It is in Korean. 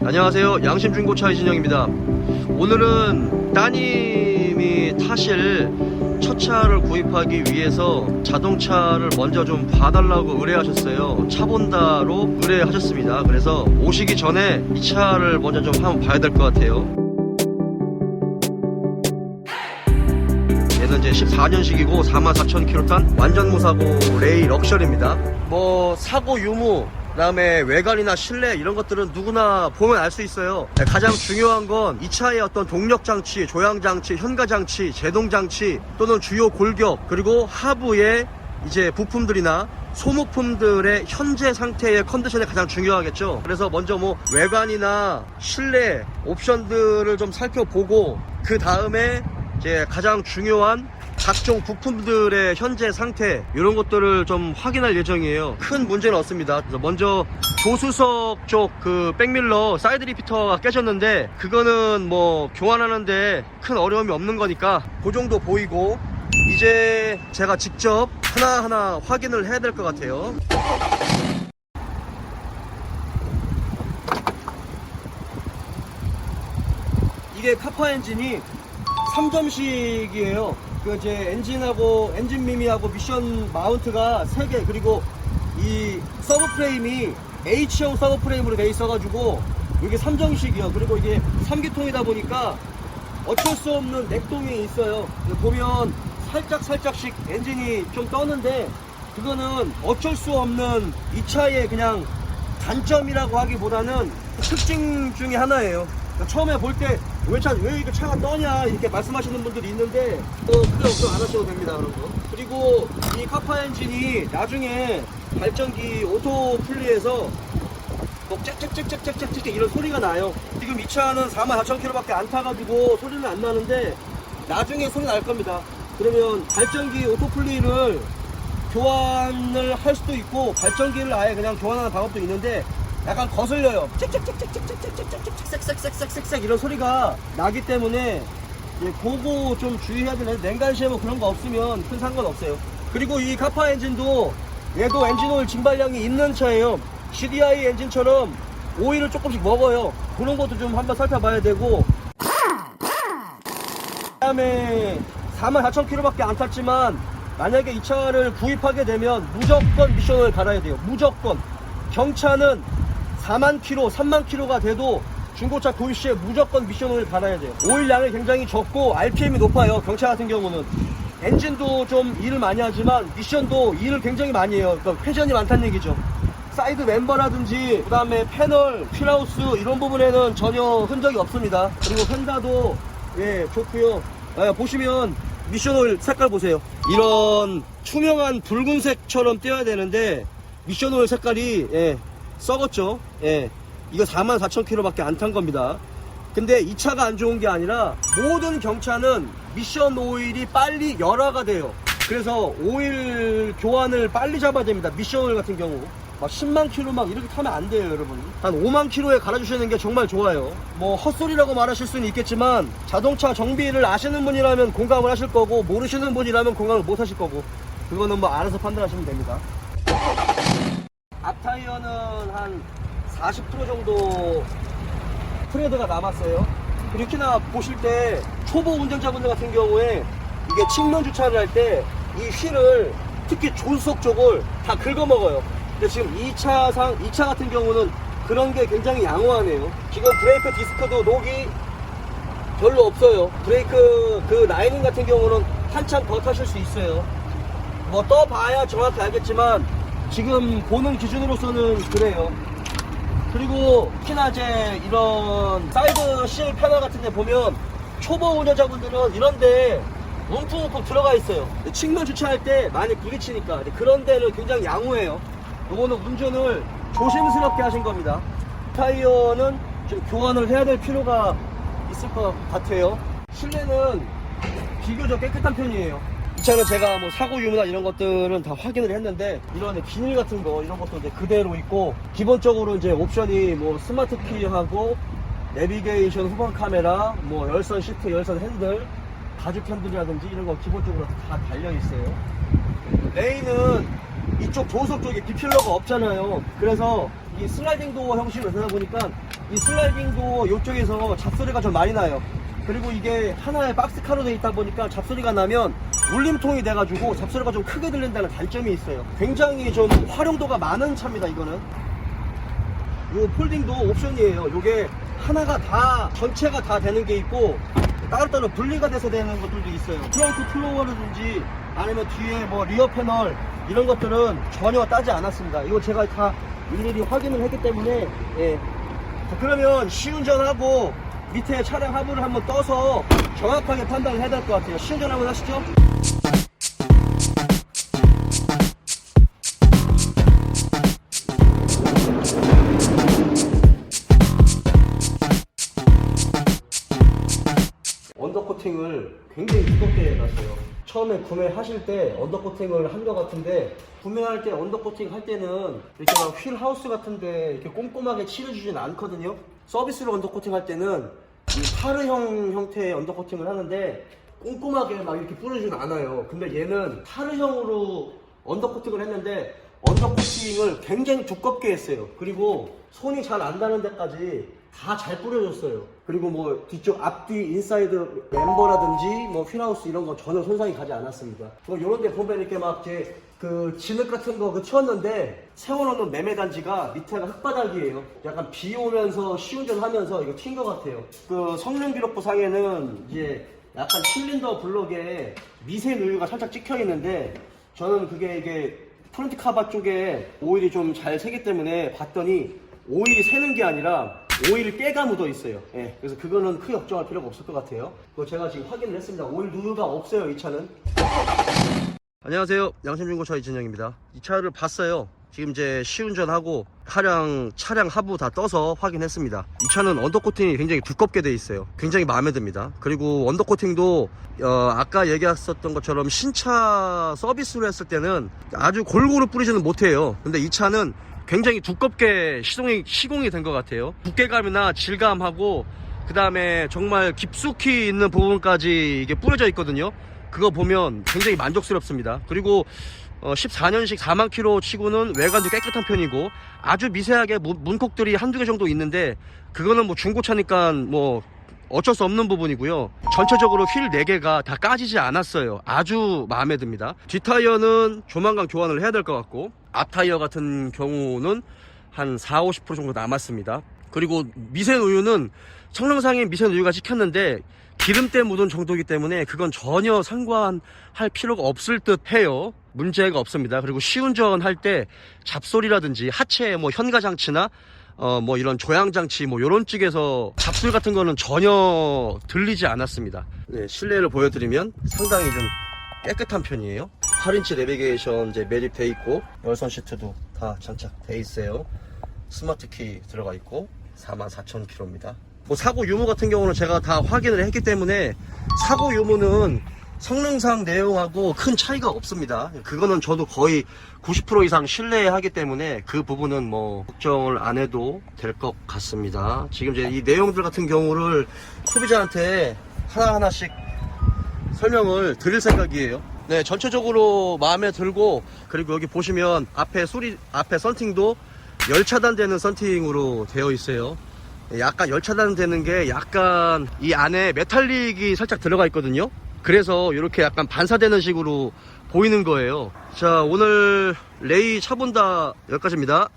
안녕하세요. 양심중고차 이진영입니다. 오늘은 따님이 타실 첫 차를 구입하기 위해서 자동차를 먼저 좀 봐달라고 의뢰하셨어요. 차 본다로 의뢰하셨습니다. 그래서 오시기 전에 이 차를 먼저 좀 한번 봐야 될 것 같아요. 얘는 이제 14년식이고 44,000km 탄 완전 무사고 레이 럭셔리입니다. 뭐 사고 유무, 그 다음에 외관이나 실내 이런 것들은 누구나 보면 알 수 있어요. 가장 중요한 건 이 차의 어떤 동력장치, 조향장치, 현가장치, 제동장치 또는 주요 골격, 그리고 하부의 이제 부품들이나 소모품들의 현재 상태의 컨디션이 가장 중요하겠죠. 그래서 먼저 뭐 외관이나 실내 옵션들을 좀 살펴보고, 그 다음에 이제 가장 중요한 각종 부품들의 현재 상태, 이런 것들을 좀 확인할 예정이에요. 큰 문제는 없습니다. 그래서 먼저 조수석 쪽 그 백밀러 사이드 리피터가 깨졌는데, 그거는 뭐 교환하는데 큰 어려움이 없는 거니까 그 정도 보이고, 이제 제가 직접 하나하나 확인을 해야 될 것 같아요. 이게 카파 엔진이 3점식이에요. 그 이제 엔진하고 엔진 미미하고 미션 마운트가 3개, 그리고 이 서브 프레임이 H형 서브 프레임으로 돼 있어가지고 이게 3점식이요. 그리고 이게 3기통이다 보니까 어쩔 수 없는 맥동이 있어요. 보면 살짝씩 엔진이 좀 떠는데, 그거는 어쩔 수 없는 이 차의 그냥 단점이라고 하기보다는 특징 중에 하나예요. 처음에 볼 때 왜 이렇게 차가 떠냐 이렇게 말씀하시는 분들이 있는데, 크게 걱정 안 하셔도 됩니다, 그런 거. 그리고 이 카파 엔진이 나중에 발전기 오토 분리해서 뭐 짹짹짹짹짹짹 이런 소리가 나요. 지금 이 차는 44,000km 밖에 안 타가지고 소리는 안 나는데, 나중에 소리 날 겁니다. 그러면 발전기 오토 분리를 교환을 할 수도 있고, 발전기를 아예 그냥 교환하는 방법도 있는데, 약간 거슬려요. 짹짹짹짹짹짹짹짹짹 이런 소리가 나기 때문에 그거 좀 주의해야 되는데, 냉간시에 뭐 그런 거 없으면 큰 상관없어요. 그리고 이 카파 엔진도 얘도 엔진 오일 증발량이 있는 차예요. CDI 엔진처럼 오일을 조금씩 먹어요. 그런 것도 좀 한번 살펴봐야 되고, 그 다음에 44,000km 밖에 안 탔지만 만약에 이 차를 구입하게 되면 무조건 미션을 갈아야 돼요. 무조건. 경차는 4만 킬로, 3만 킬로가 돼도 중고차 구입 시에 무조건 미션을 갈아야 돼요. 오일 양이 굉장히 적고 RPM이 높아요. 경차 같은 경우는 엔진도 좀 일을 많이 하지만 미션도 일을 굉장히 많이 해요. 그러니까 회전이 많다는 얘기죠. 사이드 멤버라든지 그 다음에 패널, 휠하우스 이런 부분에는 전혀 흔적이 없습니다. 그리고 펜다도 좋고요. 보시면 미션 오일 색깔 보세요. 이런 투명한 붉은색처럼 띄어야 되는데 미션 오일 색깔이 썩었죠. 이거 44,000km 밖에 안 탄 겁니다. 근데 이 차가 안 좋은 게 아니라 모든 경차는 미션 오일이 빨리 열화가 돼요. 그래서 오일 교환을 빨리 잡아야 됩니다. 미션 오일 같은 경우 막 10만 킬로 막 이렇게 타면 안 돼요, 여러분. 한 5만 킬로에 갈아주시는 게 정말 좋아요. 뭐 헛소리라고 말하실 수는 있겠지만, 자동차 정비를 아시는 분이라면 공감을 하실 거고, 모르시는 분이라면 공감을 못 하실 거고, 그거는 뭐 알아서 판단하시면 됩니다. 앞 타이어는 한 40% 정도 트레드가 남았어요. 그리고 특히나 보실 때 초보 운전자분들 같은 경우에 이게 측면 주차를 할 때 이 휠을, 특히 조수석 쪽을 다 긁어먹어요. 근데 지금 이 차 같은 경우는 그런 게 굉장히 양호하네요. 지금 브레이크 디스크도 녹이 별로 없어요. 브레이크 그 라이닝 같은 경우는 한참 더 타실 수 있어요. 뭐 떠봐야 정확히 알겠지만 지금 보는 기준으로서는 그래요. 그리고 특히나 이제 이런 사이드 실 패널 같은 데 보면 초보 운전자분들은 이런데 움푹움푹 들어가 있어요. 측면 주차할 때 많이 부딪히니까. 그런 데는 굉장히 양호해요. 요거는 운전을 조심스럽게 하신 겁니다. 타이어는 좀 교환을 해야 될 필요가 있을 것 같아요. 실내는 비교적 깨끗한 편이에요. 이 차는 제가 뭐 사고 유무나 이런 것들은 다 확인을 했는데, 이런 비닐 같은 거 이런 것도 이제 그대로 있고, 기본적으로 이제 옵션이 뭐 스마트 키하고 내비게이션, 후방 카메라, 뭐 열선 시트, 열선 핸들, 가죽 핸들이라든지 이런 거 기본적으로 다 달려 있어요. 레인은 이쪽 조수석 쪽에 디필러가 없잖아요. 그래서 이 슬라이딩 도어 형식으로 되다 보니까 이 슬라이딩 도어 이쪽에서 잡소리가 좀 많이 나요. 그리고 이게 하나의 박스카로 되어 있다 보니까 잡소리가 나면 울림통이 돼가지고 잡소리가 좀 크게 들린다는 단점이 있어요. 굉장히 좀 활용도가 많은 차입니다. 이거는 요 폴딩도 옵션이에요. 요게 하나가 다 전체가 다 되는 게 있고 따로따로 분리가 돼서 되는 것들도 있어요. 트렁크 플로어라든지 아니면 뒤에 뭐 리어 패널 이런 것들은 전혀 따지 않았습니다. 이거 제가 다 일일이 확인을 했기 때문에 예. 자, 그러면 시운전하고 밑에 차량 하부를 한번 떠서 정확하게 판단을 해야 될 것 같아요. 시운전 한번 하시죠. 언더코팅을 굉장히 두껍게 해놨어요. 처음에 구매하실 때 언더코팅을 한 것 같은데 구매할 때 언더코팅 할 때는 이렇게 막 휠 하우스 같은데 이렇게 꼼꼼하게 칠해주진 않거든요. 서비스로 언더코팅 할 때는 이 타르형 형태의 언더코팅을 하는데 꼼꼼하게 막 이렇게 뿌려주진 않아요. 근데 얘는 타르형으로 언더코팅을 했는데 언더코팅을 굉장히 두껍게 했어요. 그리고 손이 잘 안 닿는 데까지 다 잘 뿌려줬어요. 그리고 뭐 뒤쪽 앞뒤 인사이드 멤버라든지 뭐 휠하우스 이런 거 전혀 손상이 가지 않았습니다. 뭐 요런 데 보면 이렇게 막 이제 그 진흙 같은 거 치웠는데 세워놓는 매매단지가 밑에가 흙바닥이에요. 약간 비 오면서 시운전 하면서 이거 튄 것 같아요. 그 성능 기록부 상에는 이제 약간 실린더 블록에 미세 누유가 살짝 찍혀 있는데 저는 그게 이게 프론트 카바 쪽에 오일이 좀 잘 새기 때문에 봤더니 오일이 새는 게 아니라 오일 깨가 묻어 있어요. 예, 그래서 그거는 크게 걱정할 필요가 없을 것 같아요. 그거 제가 지금 확인을 했습니다. 오일 누유가 없어요, 이 차는. 안녕하세요, 양심중고차 이진영입니다. 이 차를 봤어요. 지금 이제 시운전하고 차량 하부 다 떠서 확인했습니다. 이 차는 언더코팅이 굉장히 두껍게 돼 있어요. 굉장히 마음에 듭니다. 그리고 언더코팅도 아까 얘기했었던 것처럼 신차 서비스로 했을 때는 아주 골고루 뿌리지는 못해요. 근데 이 차는 굉장히 두껍게 시공이 된 것 같아요. 두께감이나 질감하고 그 다음에 정말 깊숙이 있는 부분까지 이게 뿌려져 있거든요. 그거 보면 굉장히 만족스럽습니다. 그리고 14년식 4만 킬로 치고는 외관도 깨끗한 편이고 아주 미세하게 문콕들이 한두 개 정도 있는데 그거는 뭐 중고차니까 뭐 어쩔 수 없는 부분이고요. 전체적으로 휠 4개가 다 까지지 않았어요. 아주 마음에 듭니다. 뒷타이어는 조만간 교환을 해야 될 것 같고 앞타이어 같은 경우는 한 40-50% 정도 남았습니다. 그리고 미세누유는 성능상에 미세누유가 찍혔는데 기름때 묻은 정도이기 때문에 그건 전혀 상관할 필요가 없을 듯 해요. 문제가 없습니다. 그리고 시운전 할 때 잡소리라든지 하체 뭐 현가장치나 뭐 이런 조향장치 뭐 요런 쪽에서 잡소리 같은 거는 전혀 들리지 않았습니다. 네, 실내를 보여드리면 상당히 좀 깨끗한 편이에요. 8인치 내비게이션 이제 매립돼 있고 열선 시트도 다 장착돼 있어요. 스마트 키 들어가 있고 44,000km입니다. 뭐 사고 유무 같은 경우는 제가 다 확인을 했기 때문에 사고 유무는 성능상 내용하고 큰 차이가 없습니다. 그거는 저도 거의 90% 이상 신뢰하기 때문에 그 부분은 뭐 걱정을 안 해도 될 것 같습니다. 지금 이제 이 내용들 같은 경우를 소비자한테 하나하나씩 설명을 드릴 생각이에요. 네, 전체적으로 마음에 들고, 그리고 여기 보시면 앞에 썬팅도 열차단되는 썬팅으로 되어 있어요. 약간 열차단되는 게 약간 이 안에 메탈릭이 살짝 들어가 있거든요. 그래서 이렇게 약간 반사되는 식으로 보이는 거예요. 자, 오늘 레이 차본다 여기까지입니다.